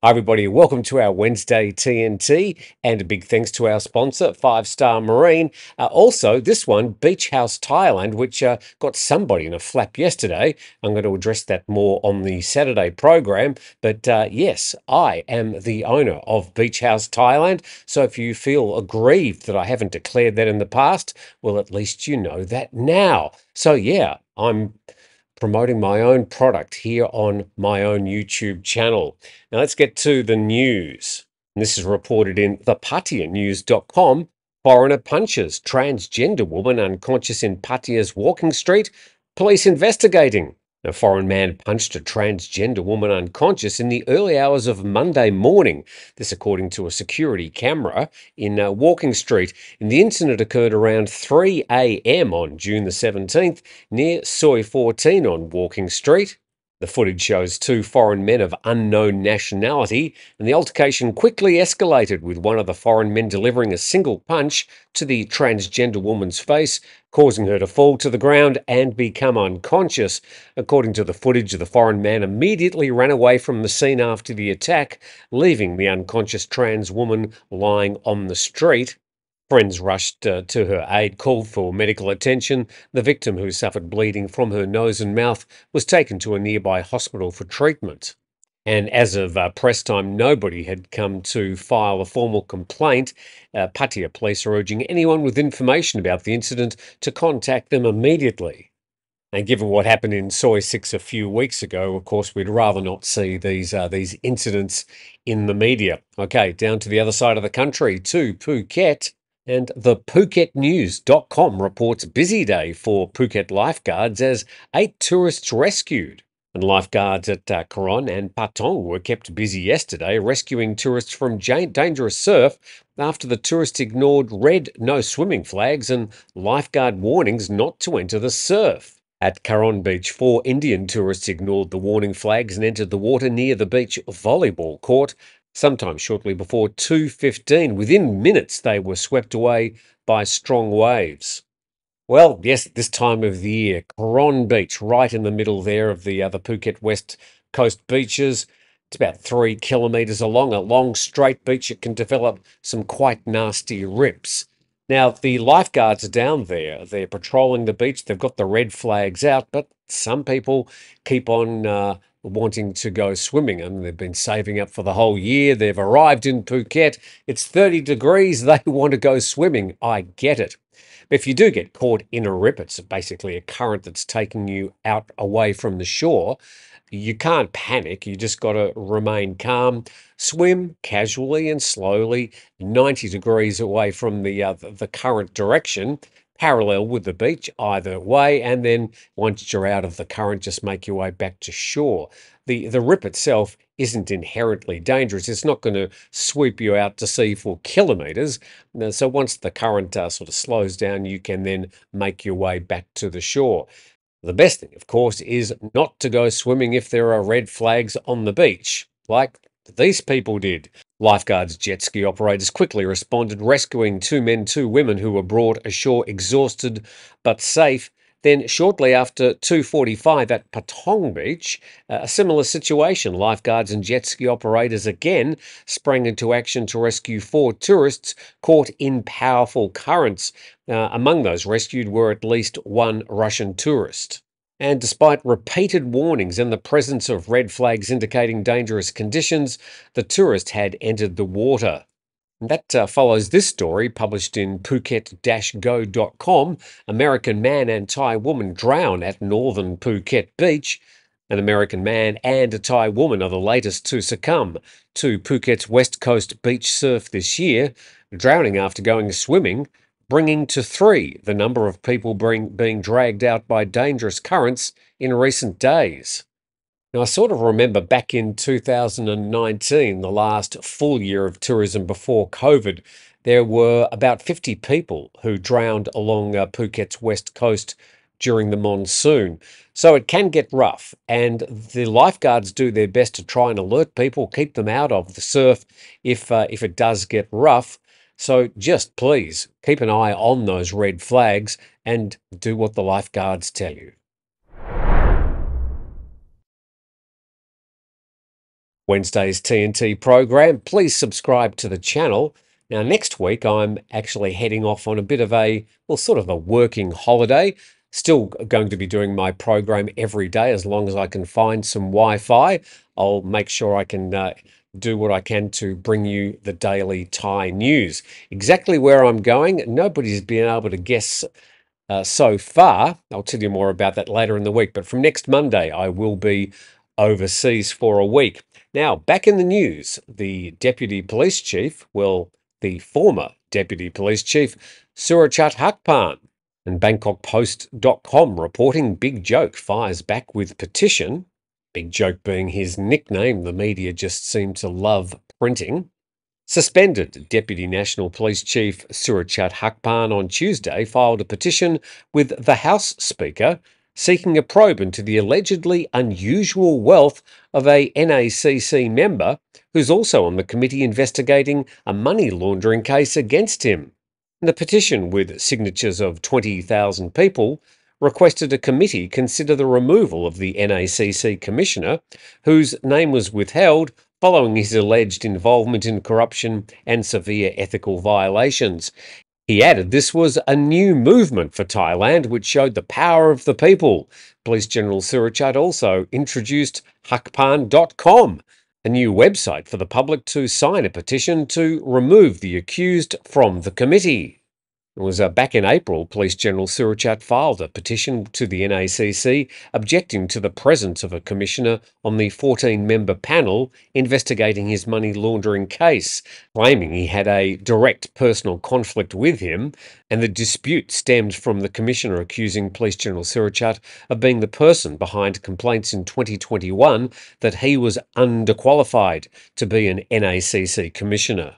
Hi, everybody. Welcome to our Wednesday TNT, and a big thanks to our sponsor, Five Star Marine. Also, this one, Beach House Thailand, which got somebody in a flap yesterday. I'm going to address that more on the Saturday program. But yes, I am the owner of Beach House Thailand. So if you feel aggrieved that I haven't declared that in the past, well, at least you know that now. So yeah, I'm promoting my own product here on my own YouTube channel. Now let's get to the news. And this is reported in thepatianews.com. Foreigner punches transgender woman unconscious in Patia's Walking Street. Police investigating. A foreign man punched a transgender woman unconscious in the early hours of Monday morning. This according to a security camera in Walking Street. And the incident occurred around 3 a.m. on June the 17th near Soi 14 on Walking Street. The footage shows two foreign men of unknown nationality, and the altercation quickly escalated, with one of the foreign men delivering a single punch to the transgender woman's face, causing her to fall to the ground and become unconscious. According to the footage, the foreign man immediately ran away from the scene after the attack, leaving the unconscious trans woman lying on the street. Friends rushed to her aid, called for medical attention. The victim, who suffered bleeding from her nose and mouth, was taken to a nearby hospital for treatment. And as of press time, nobody had come to file a formal complaint. Pattaya police are urging anyone with information about the incident to contact them immediately. And given what happened in Soi 6 a few weeks ago, of course, we'd rather not see these incidents in the media. Okay, down to the other side of the country, to Phuket. And the PhuketNews.com reports busy day for Phuket lifeguards as 8 tourists rescued. And lifeguards at Coron and Patong were kept busy yesterday rescuing tourists from dangerous surf after the tourists ignored red no swimming flags and lifeguard warnings not to enter the surf. At Caron Beach, 4 Indian tourists ignored the warning flags and entered the water near the beach volleyball court sometime shortly before 2:15. Within minutes, they were swept away by strong waves. Well, yes, this time of the year, Coron Beach, right in the middle there of the Phuket West Coast beaches. It's about 3 kilometres along, a long straight beach. It can develop some quite nasty rips. Now, the lifeguards are down there. They're patrolling the beach. They've got the red flags out, but some people keep on wanting to go swimming, and they've been saving up for the whole year. They've arrived in Phuket. It's 30 degrees. They want to go swimming. I get it. But if you do get caught in a rip, it's basically a current that's taking you out away from the shore. You can't panic. You just got to remain calm, swim casually and slowly, 90 degrees away from the current direction, parallel with the beach either way, and then once you're out of the current, just make your way back to shore. The rip itself isn't inherently dangerous. It's not going to sweep you out to sea for kilometres. So once the current sort of slows down, you can then make your way back to the shore. The best thing, of course, is not to go swimming if there are red flags on the beach, like these people did. Lifeguards, jet ski operators quickly responded, rescuing 2 men, 2 women who were brought ashore exhausted but safe. Then, shortly after 2:45 at Patong Beach, a similar situation. Lifeguards and jet ski operators again sprang into action to rescue 4 tourists caught in powerful currents. Among those rescued were at least 1 Russian tourist. And despite repeated warnings and the presence of red flags indicating dangerous conditions, the tourist had entered the water. And that follows this story published in Phuket-Go.com. American man and Thai woman drown at northern Phuket beach. An American man and a Thai woman are the latest to succumb to Phuket's West Coast beach surf this year, drowning after going swimming, bringing to 3 the number of people being dragged out by dangerous currents in recent days. Now, I sort of remember back in 2019, the last full year of tourism before COVID, there were about 50 people who drowned along Phuket's west coast during the monsoon. So it can get rough, and the lifeguards do their best to try and alert people, keep them out of the surf if it does get rough. So just please keep an eye on those red flags and do what the lifeguards tell you. Wednesday's TNT program. Please subscribe to the channel. Now, next week, I'm actually heading off on a bit of a, well, sort of a working holiday. Still going to be doing my program every day as long as I can find some Wi-Fi. I'll make sure I can do what I can to bring you the daily Thai news. Exactly where I'm going, nobody's been able to guess so far. I'll tell you more about that later in the week. But from next Monday, I will be overseas for a week. Now, back in the news, the Deputy Police Chief, well, the former Deputy Police Chief, Surachat Hakpan, and BangkokPost.com reporting Big Joke fires back with petition. Big Joke being his nickname, the media just seem to love printing. Suspended Deputy National Police Chief Surachat Hakpan on Tuesday filed a petition with the House Speaker seeking a probe into the allegedly unusual wealth of a NACC member who's also on the committee investigating a money laundering case against him. The petition, with signatures of 20,000 people, requested a committee consider the removal of the NACC commissioner, whose name was withheld following his alleged involvement in corruption and severe ethical violations. He added this was a new movement for Thailand which showed the power of the people. Police General Surachat also introduced Hakpan.com, a new website for the public to sign a petition to remove the accused from the committee. It was back in April, Police General Surachat filed a petition to the NACC objecting to the presence of a commissioner on the 14-member panel investigating his money laundering case, claiming he had a direct personal conflict with him, and the dispute stemmed from the commissioner accusing Police General Surachat of being the person behind complaints in 2021 that he was underqualified to be an NACC commissioner.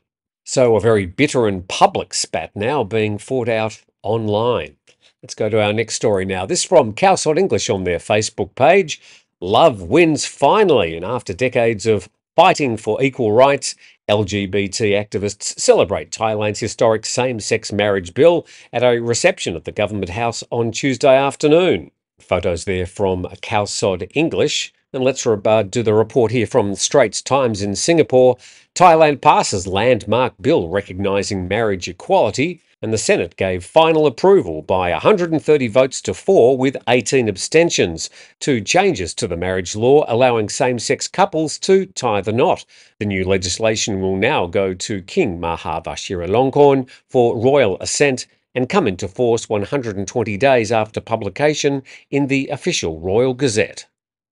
So a very bitter and public spat now being fought out online. Let's go to our next story now. This from Cowsod English on their Facebook page. Love wins finally, and after decades of fighting for equal rights, LGBT activists celebrate Thailand's historic same-sex marriage bill at a reception at the Government House on Tuesday afternoon. Photos there from Cowsod English. And let's do the report here from Straits Times in Singapore. Thailand passes landmark bill recognising marriage equality, and the Senate gave final approval by 130 votes to 4 with 18 abstentions to changes to the marriage law allowing same-sex couples to tie the knot. The new legislation will now go to King Maha Vajiralongkorn for royal assent and come into force 120 days after publication in the official Royal Gazette.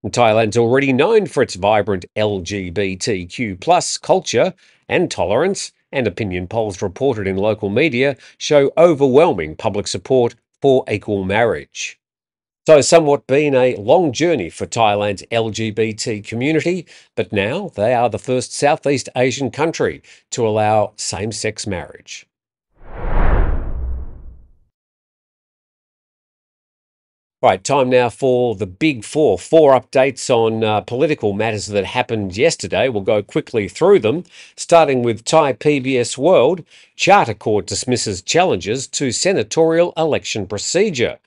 Thailand's already known for its vibrant LGBTQ+ culture and tolerance, and opinion polls reported in local media show overwhelming public support for equal marriage. So somewhat been a long journey for Thailand's LGBT community, but now they are the first Southeast Asian country to allow same-sex marriage. Right, time now for the Big Four. 4 updates on political matters that happened yesterday. We'll go quickly through them, starting with Thai PBS World. Charter Court dismisses challenges to senatorial election procedure.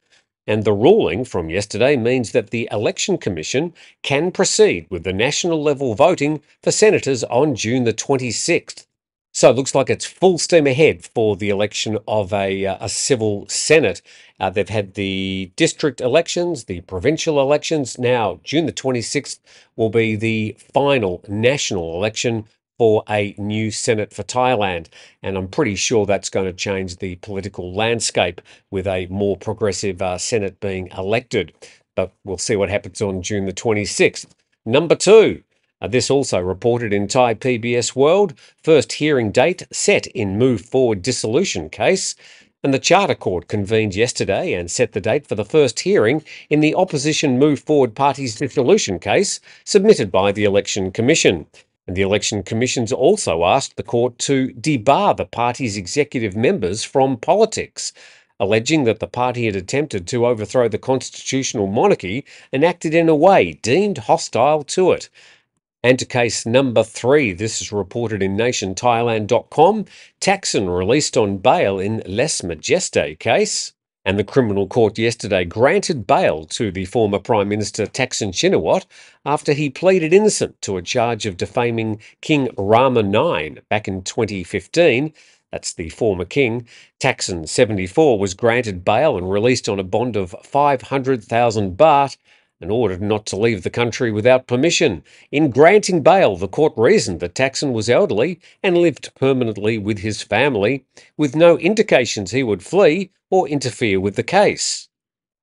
And the ruling from yesterday means that the Election Commission can proceed with the national level voting for senators on June the 26th. So it looks like it's full steam ahead for the election of a civil Senate. They've had the district elections, the provincial elections. Now, June the 26th will be the final national election for a new Senate for Thailand. And I'm pretty sure that's going to change the political landscape with a more progressive Senate being elected. But we'll see what happens on June the 26th. Number 2. This also reported in Thai PBS World. First hearing date set in Move Forward dissolution case. And the Charter Court convened yesterday and set the date for the first hearing in the opposition Move Forward Party's dissolution case submitted by the Election Commission. And the Election Commission's also asked the court to debar the party's executive members from politics, alleging that the party had attempted to overthrow the constitutional monarchy and acted in a way deemed hostile to it. And to case number 3, this is reported in nationthailand.com. Thaksin released on bail in Les Majeste case. And the criminal court yesterday granted bail to the former Prime Minister Thaksin Shinawatra after he pleaded innocent to a charge of defaming King Rama IX back in 2015. That's the former king. Thaksin, 74, was granted bail and released on a bond of 500,000 baht and ordered not to leave the country without permission. In granting bail, the court reasoned that Thaksin was elderly and lived permanently with his family, with no indications he would flee or interfere with the case.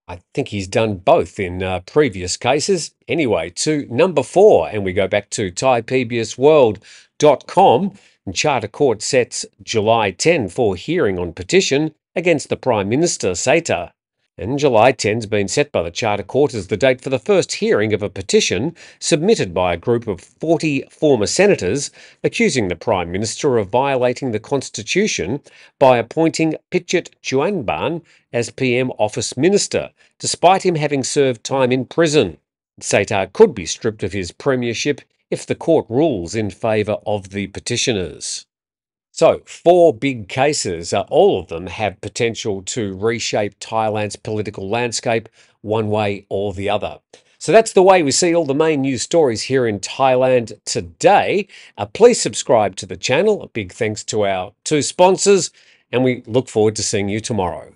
I think he's done both in previous cases. Anyway, to number 4, and we go back to thaipbsworld.com, and Charter Court sets July 10 for hearing on petition against the Prime Minister, Seta. And July 10's been set by the Charter Court as the date for the first hearing of a petition submitted by a group of 40 former senators accusing the Prime Minister of violating the Constitution by appointing Pichit Chuanban as PM Office Minister, despite him having served time in prison. Seta could be stripped of his premiership if the court rules in favour of the petitioners. So, 4 big cases, all of them have potential to reshape Thailand's political landscape one way or the other. So that's the way we see all the main news stories here in Thailand today. Please subscribe to the channel. A big thanks to our 2 sponsors, and we look forward to seeing you tomorrow.